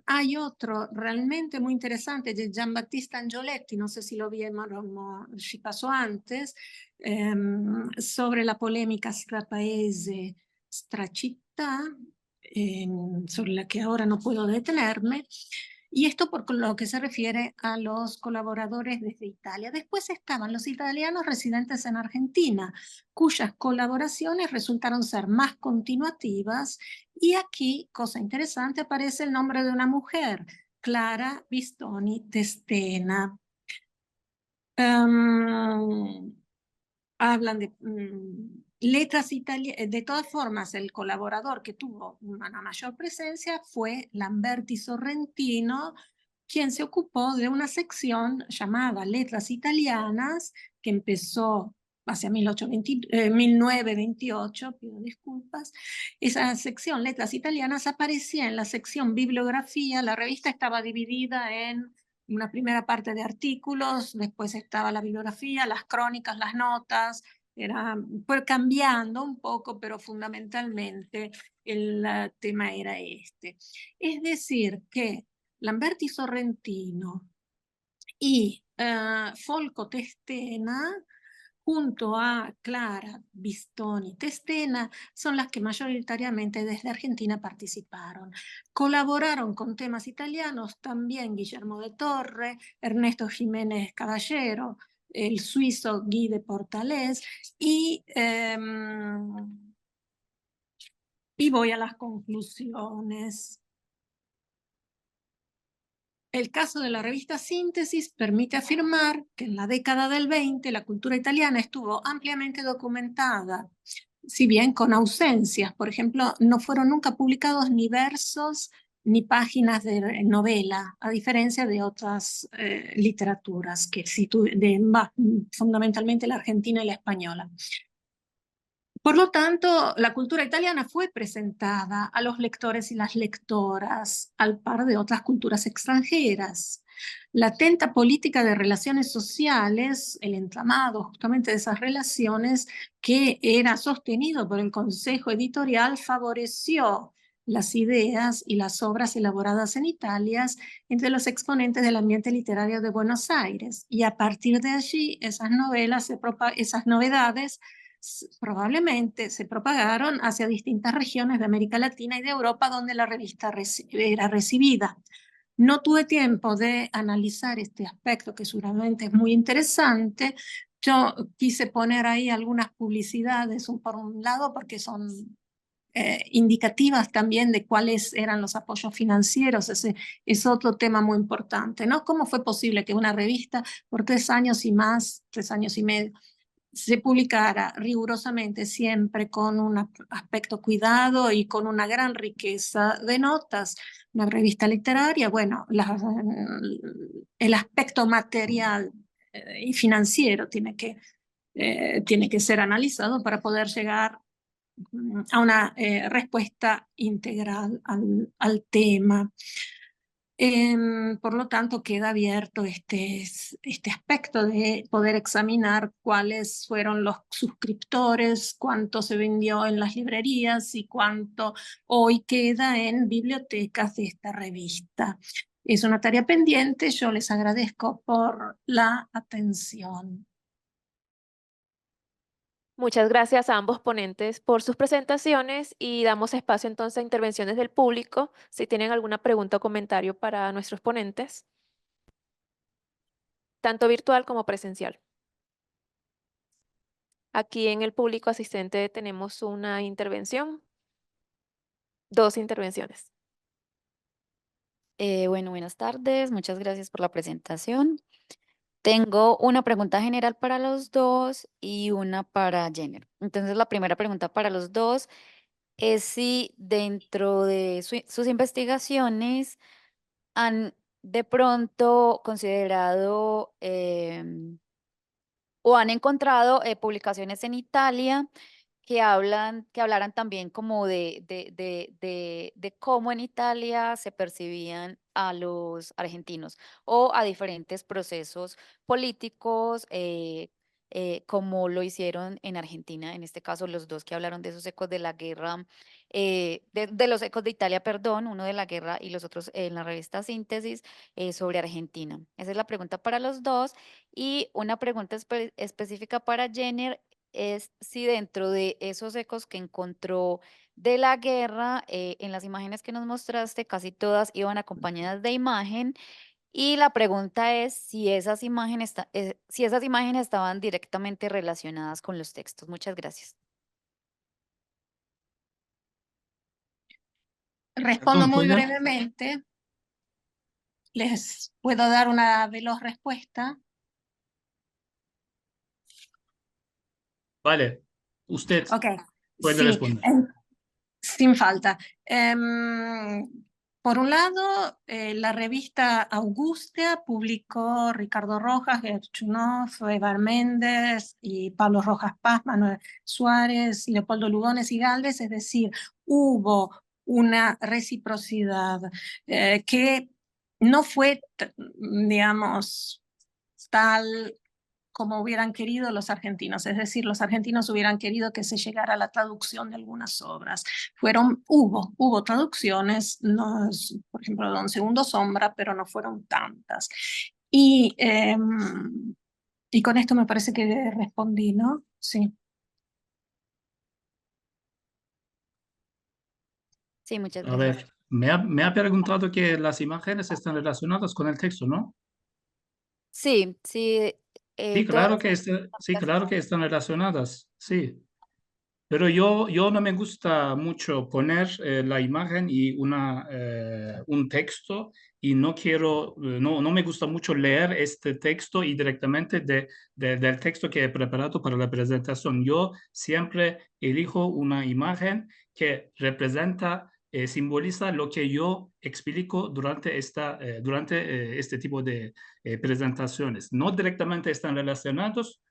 Hay otro realmente muy interesante de Giambattista Angioletti, no sé si lo vieron, si pasó antes, sobre la polémica Strapaese Stracittà, sobre la que ahora no puedo detenerme. Y esto por lo que se refiere a los colaboradores desde Italia. Después estaban los italianos residentes en Argentina, cuyas colaboraciones resultaron ser más continuativas. Y aquí, cosa interesante, aparece el nombre de una mujer, Clara Bistoni Testena. Hablan de letras italianas. De todas formas, el colaborador que tuvo una mayor presencia fue Lamberti Sorrentino, quien se ocupó de una sección llamada Letras Italianas, que empezó hacia 1928, pido disculpas. Esa sección, Letras Italianas, aparecía en la sección Bibliografía. La revista estaba dividida en una primera parte de artículos, después estaba la bibliografía, las crónicas, las notas, fue cambiando un poco, pero fundamentalmente el tema era este. Es decir, que Lamberti Sorrentino y Folco Testena, junto a Clara Bistoni Testena, son las que mayoritariamente desde Argentina participaron. Colaboraron con temas italianos también Guillermo de Torre, Ernesto Jiménez Caballero, el suizo Guy de Portales, y voy a las conclusiones. El caso de la revista Síntesis permite afirmar que en la década del 20 la cultura italiana estuvo ampliamente documentada, si bien con ausencias. Por ejemplo, no fueron nunca publicados ni versos ni páginas de novela, a diferencia de otras literaturas, que fundamentalmente la argentina y la española. Por lo tanto, la cultura italiana fue presentada a los lectores y las lectoras al par de otras culturas extranjeras. La atenta política de relaciones sociales, el entramado justamente de esas relaciones que era sostenido por el Consejo Editorial, favoreció las ideas y las obras elaboradas en Italia entre los exponentes del ambiente literario de Buenos Aires. Y a partir de allí, esas novedades probablemente se propagaron hacia distintas regiones de América Latina y de Europa, donde la revista era recibida. No tuve tiempo de analizar este aspecto, que seguramente es muy interesante. Yo quise poner ahí algunas publicidades, por un lado, porque son indicativas también de cuáles eran los apoyos financieros. Ese es otro tema muy importante, ¿no? ¿Cómo fue posible que una revista por 3 años y más, 3 años y medio, se publicara rigurosamente siempre con un aspecto cuidado y con una gran riqueza de notas? Una revista literaria, bueno, el aspecto material y financiero tiene que ser analizado para poder llegar a una respuesta integral al tema. Por lo tanto, queda abierto este aspecto de poder examinar cuáles fueron los suscriptores, cuánto se vendió en las librerías y cuánto hoy queda en bibliotecas de esta revista. Es una tarea pendiente. Yo les agradezco por la atención. Muchas gracias a ambos ponentes por sus presentaciones y damos espacio entonces a intervenciones del público, si tienen alguna pregunta o comentario para nuestros ponentes, tanto virtual como presencial. Aquí en el público asistente tenemos una intervención, 2 intervenciones. Bueno, buenas tardes, muchas gracias por la presentación. Tengo una pregunta general para los dos y una para Jenner. Entonces, la primera pregunta para los dos es si dentro de sus investigaciones han de pronto considerado o han encontrado publicaciones en Italia que hablaran también como de cómo en Italia se percibían a los argentinos o a diferentes procesos políticos, como lo hicieron en Argentina, en este caso los dos que hablaron de esos ecos de la guerra, de los ecos de Italia, perdón, uno de la guerra y los otros en la revista Síntesis, sobre Argentina. Esa es la pregunta para los dos. Y una pregunta específica para Jenner es si dentro de esos ecos que encontró de la guerra, en las imágenes que nos mostraste, casi todas iban acompañadas de imagen. Y la pregunta es si esas imágenes estaban directamente relacionadas con los textos. Muchas gracias. Respondo Perdón, muy ¿puede? brevemente. Les puedo dar una veloz respuesta. Vale, usted Ok, puede sí, responder. sin falta. Por un lado, la revista Augusta publicó Ricardo Rojas, Gerchunov, Evar Méndez y Pablo Rojas Paz, Manuel Suárez, Leopoldo Lugones y Galvez, es decir, hubo una reciprocidad que no fue, digamos, tal como hubieran querido los argentinos, es decir, los argentinos hubieran querido que se llegara a la traducción de algunas obras. Hubo traducciones, no, por ejemplo, Don Segundo Sombra, pero no fueron tantas. Y con esto me parece que respondí, ¿no? Sí. Sí, muchas A gracias. ver, me ha preguntado que las imágenes están relacionadas con el texto, ¿no? Sí, sí, Sí, todas claro están sí, claro que relacionadas. están relacionadas, sí. Pero yo no me gusta mucho poner la imagen y un texto y no quiero, no me gusta mucho leer este texto y directamente del texto que he preparado para la presentación. Yo siempre elijo una imagen que representa, simboliza lo que yo explico durante este tipo de presentaciones. No directamente están relacionados,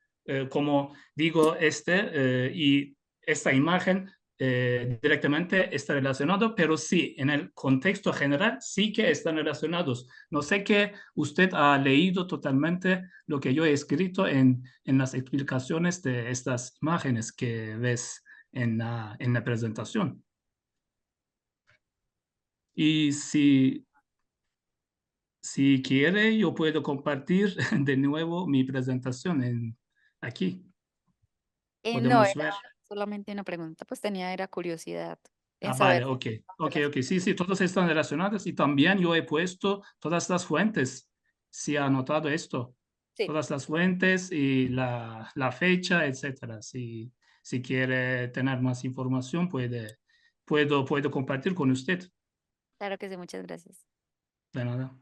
como digo, y esta imagen directamente está relacionado, pero sí, en el contexto general sí que están relacionados. No sé que usted ha leído totalmente lo que yo he escrito en las explicaciones de estas imágenes que ves en la presentación. Y si quiere, yo puedo compartir de nuevo mi presentación aquí. No, Podemos era ver. solamente una pregunta, pues era curiosidad en Ah, saber vale, si ok, estaban ok, ok. relacionadas. Sí, sí, todas están relacionadas y también yo he puesto todas las fuentes. Si ha notado esto, Sí, todas las fuentes y la fecha, etcétera. Si quiere tener más información, puedo compartir con usted. claro que sí, muchas gracias. De nada.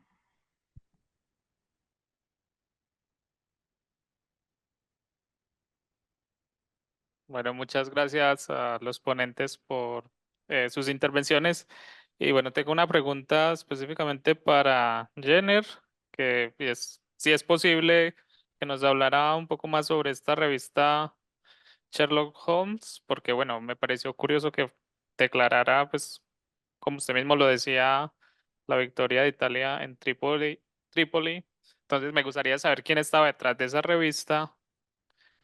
Bueno, muchas gracias a los ponentes por sus intervenciones. Y bueno, tengo una pregunta específicamente para Jenner, que es si es posible que nos hablara un poco más sobre esta revista Sherlock Holmes, porque bueno, me pareció curioso que declarara, pues, como usted mismo lo decía, la victoria de Italia en Trípoli. Entonces me gustaría saber quién estaba detrás de esa revista,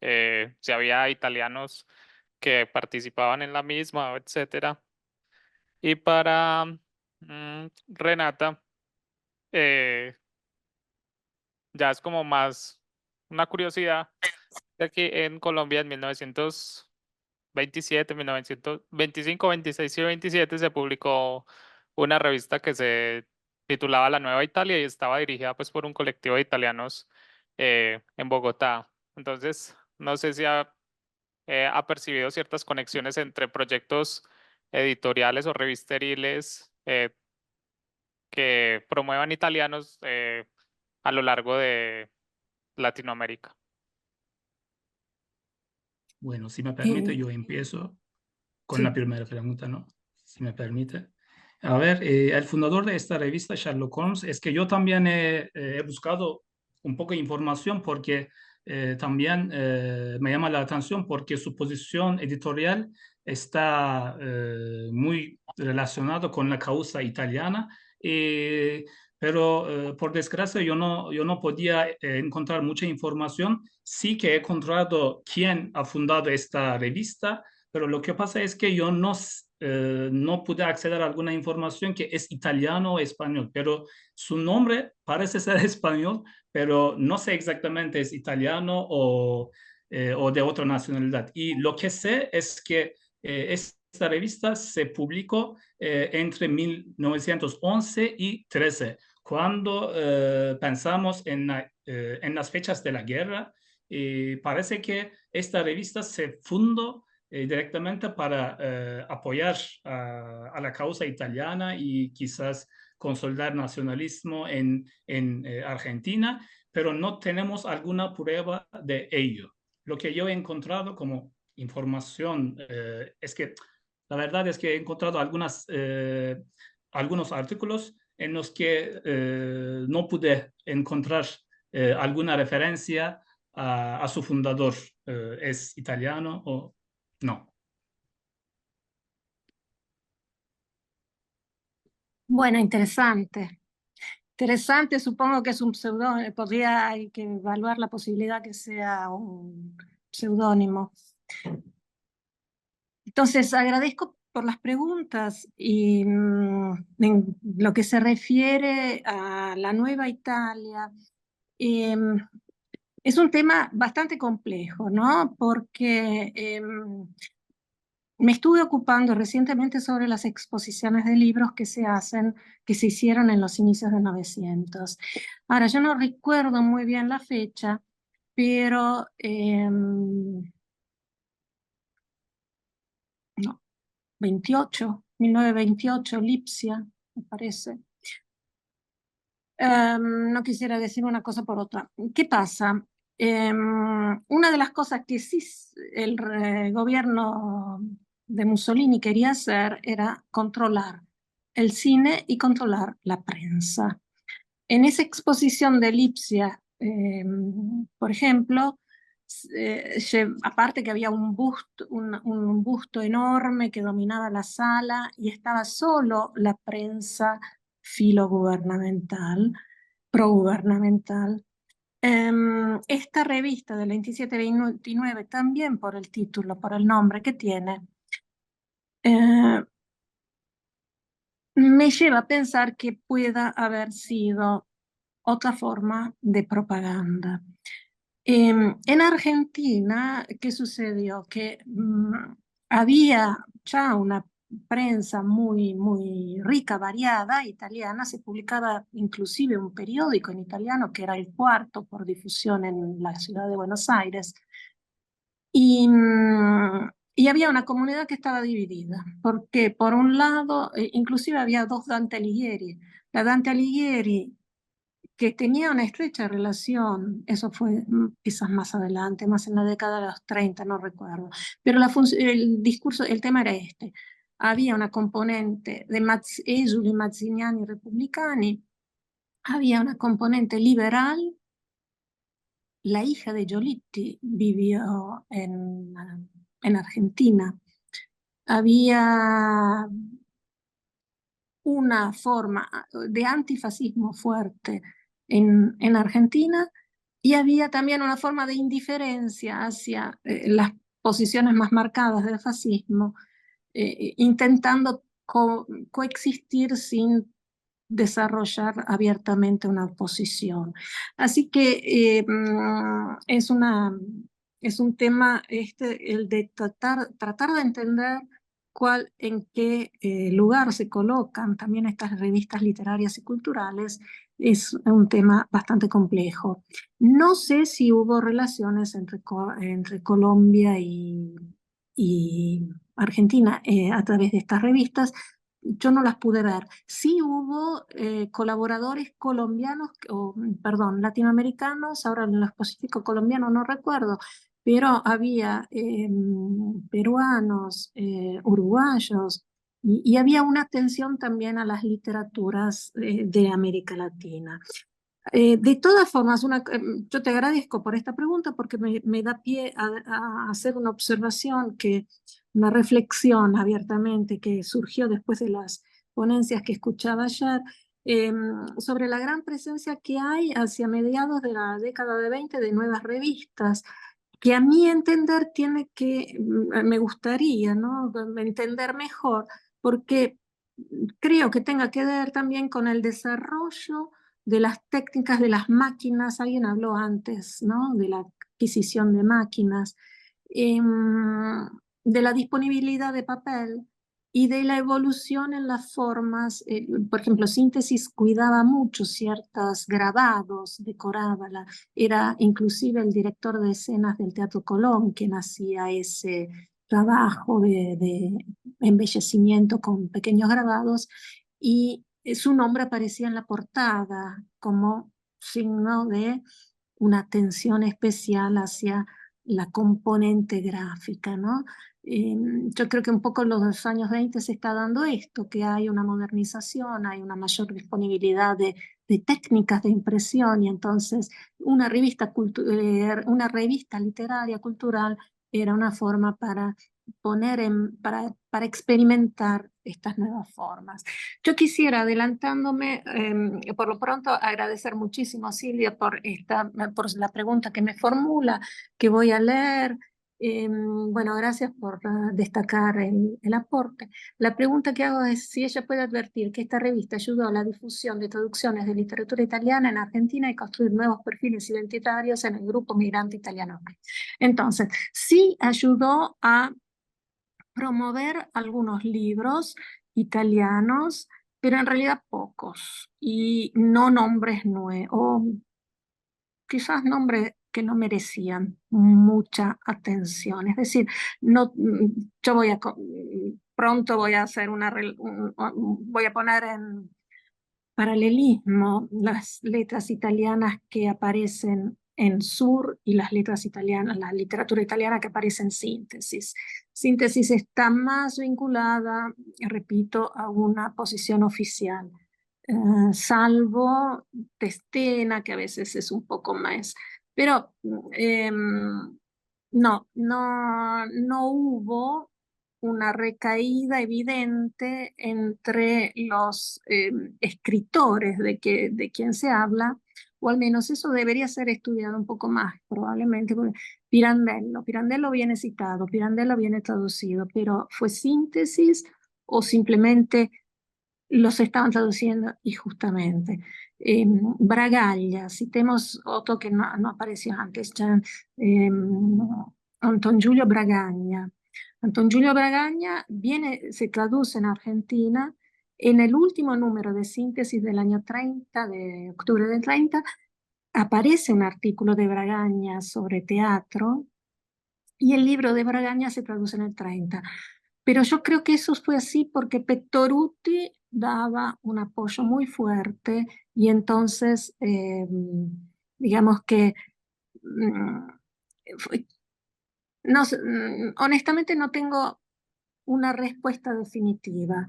si había italianos que participaban en la misma, etcétera. Y para Renata, eh, ya es como más una curiosidad de aquí en Colombia en 1927, 1925, 26 y 27 se publicó una revista que se titulaba La Nueva Italia y estaba dirigida pues por un colectivo de italianos en Bogotá. Entonces, no sé si ha percibido ciertas conexiones entre proyectos editoriales o revisteriles que promuevan italianos a lo largo de Latinoamérica. Bueno, si me permite, yo empiezo con la Sí. primera pregunta, ¿no? Si me permite. A ver, el fundador de esta revista, Sherlock Holmes, es que yo también he buscado un poco de información porque también me llama la atención porque su posición editorial está muy relacionado con la causa italiana, pero por desgracia yo no podía encontrar mucha información. Sí que he encontrado quién ha fundado esta revista, pero lo que pasa es que yo no pude acceder a alguna información que es italiano o español, pero su nombre parece ser español, pero no sé exactamente es italiano o de otra nacionalidad. Y lo que sé es que esta revista se publicó entre 1911 y 13. Cuando pensamos en las fechas de la guerra, parece que esta revista se fundó directamente para apoyar a la causa italiana y quizás consolidar nacionalismo en Argentina, pero no tenemos alguna prueba de ello. Lo que yo he encontrado como información es que la verdad es que he encontrado algunos artículos en los que no pude encontrar alguna referencia a su fundador. ¿Es italiano o no? Bueno, interesante. Interesante, supongo que es un pseudónimo, hay que evaluar la posibilidad que sea un pseudónimo. Entonces, agradezco por las preguntas y en lo que se refiere a la Nueva Italia, es un tema bastante complejo, ¿no? Porque me estuve ocupando recientemente sobre las exposiciones de libros que se hicieron en los inicios de 900. Ahora, yo no recuerdo muy bien la fecha, pero no, 1928, Lipsia, me parece. No quisiera decir una cosa por otra. ¿Qué pasa? Una de las cosas que sí el gobierno de Mussolini quería hacer era controlar el cine y controlar la prensa. En esa exposición de Lipsia, por ejemplo, aparte que había un busto enorme que dominaba la sala y estaba solo la prensa filogubernamental, progubernamental. Esta revista del 2729, también por el título, por el nombre que tiene, me lleva a pensar que pueda haber sido otra forma de propaganda. En Argentina, ¿qué sucedió? Que había ya una prensa muy, muy rica, variada, italiana. Se publicaba inclusive un periódico en italiano que era el cuarto por difusión en la ciudad de Buenos Aires. Y había una comunidad que estaba dividida, porque por un lado, inclusive había dos Dante Alighieri. La Dante Alighieri, que tenía una estrecha relación, eso fue quizás más adelante, más en la década de los 30, no recuerdo, pero el discurso, el tema era este. Había una componente de esuli, mazziniani, repubblicani, había una componente liberal. La hija de Giolitti vivió en Argentina. Había una forma de antifascismo fuerte en Argentina y había también una forma de indiferencia hacia las posiciones más marcadas del fascismo, intentando coexistir sin desarrollar abiertamente una oposición. Así que es un tema el de tratar de entender en qué lugar se colocan también estas revistas literarias y culturales. Es un tema bastante complejo. No sé si hubo relaciones entre Colombia y Argentina a través de estas revistas. Yo no las pude ver. Sí hubo colaboradores colombianos, perdón, latinoamericanos, ahora en lo específico colombiano no recuerdo, pero había peruanos, uruguayos, y había una atención también a las literaturas de América Latina. De todas formas, yo te agradezco por esta pregunta porque me da pie a hacer una observación, una reflexión abiertamente que surgió después de las ponencias que escuchaba ayer, sobre la gran presencia que hay hacia mediados de la década de 20 de nuevas revistas, que a mi entender me gustaría, ¿no?, entender mejor, porque creo que tenga que ver también con el desarrollo de las técnicas de las máquinas. Alguien habló antes, ¿no?, de la adquisición de máquinas, de la disponibilidad de papel y de la evolución en las formas. Por ejemplo, Síntesis cuidaba mucho ciertos grabados, era inclusive el director de escenas del Teatro Colón quien hacía ese trabajo de embellecimiento con pequeños grabados, y su nombre aparecía en la portada como signo de una atención especial hacia la componente gráfica, ¿no? Yo creo que un poco en los años 20 se está dando esto, que hay una modernización, hay una mayor disponibilidad de técnicas de impresión, y entonces una revista literaria, cultural, era una forma para para experimentar estas nuevas formas. Yo quisiera, adelantándome, por lo pronto agradecer muchísimo a Silvia por la pregunta que me formula, que voy a leer. Bueno, gracias por destacar el aporte. La pregunta que hago es si ella puede advertir que esta revista ayudó a la difusión de traducciones de literatura italiana en Argentina y construir nuevos perfiles identitarios en el grupo migrante italiano. Entonces, sí ayudó a promover algunos libros italianos, pero en realidad pocos, y no nombres nuevos, o quizás nombres que no merecían mucha atención. Es decir, no, yo pronto voy a hacer voy a poner en paralelismo las letras italianas que aparecen en Sur y las letras italianas, la literatura italiana que aparece en Síntesis. Síntesis está más vinculada, repito, a una posición oficial, salvo Testena, que a veces es un poco más, pero no hubo una recaída evidente entre los escritores de quien se habla, o al menos eso debería ser estudiado un poco más, probablemente, porque Pirandello viene citado, Pirandello viene traducido, pero ¿fue Síntesis o simplemente los estaban traduciendo injustamente? Bragaglia, citemos otro que no apareció antes, Anton Giulio Bragaglia. Anton Giulio Bragaglia se traduce en Argentina. En el último número de Síntesis del año 30, de octubre del 30, aparece un artículo de Bragaglia sobre teatro, y el libro de Bragaglia se traduce en el 30. Pero yo creo que eso fue así porque Pettoruti daba un apoyo muy fuerte, y entonces, digamos que, honestamente no tengo una respuesta definitiva.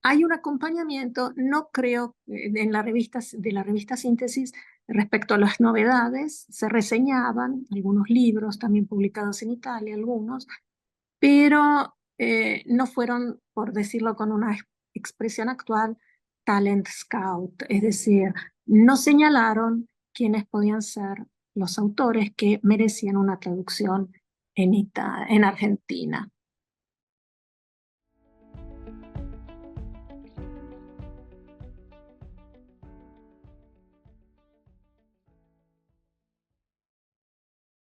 Hay un acompañamiento, no creo, de la revista Síntesis respecto a las novedades. Se reseñaban algunos libros también publicados en Italia, algunos, pero no fueron, por decirlo con una expresión actual, talent scout, es decir, no señalaron quiénes podían ser los autores que merecían una traducción en Argentina.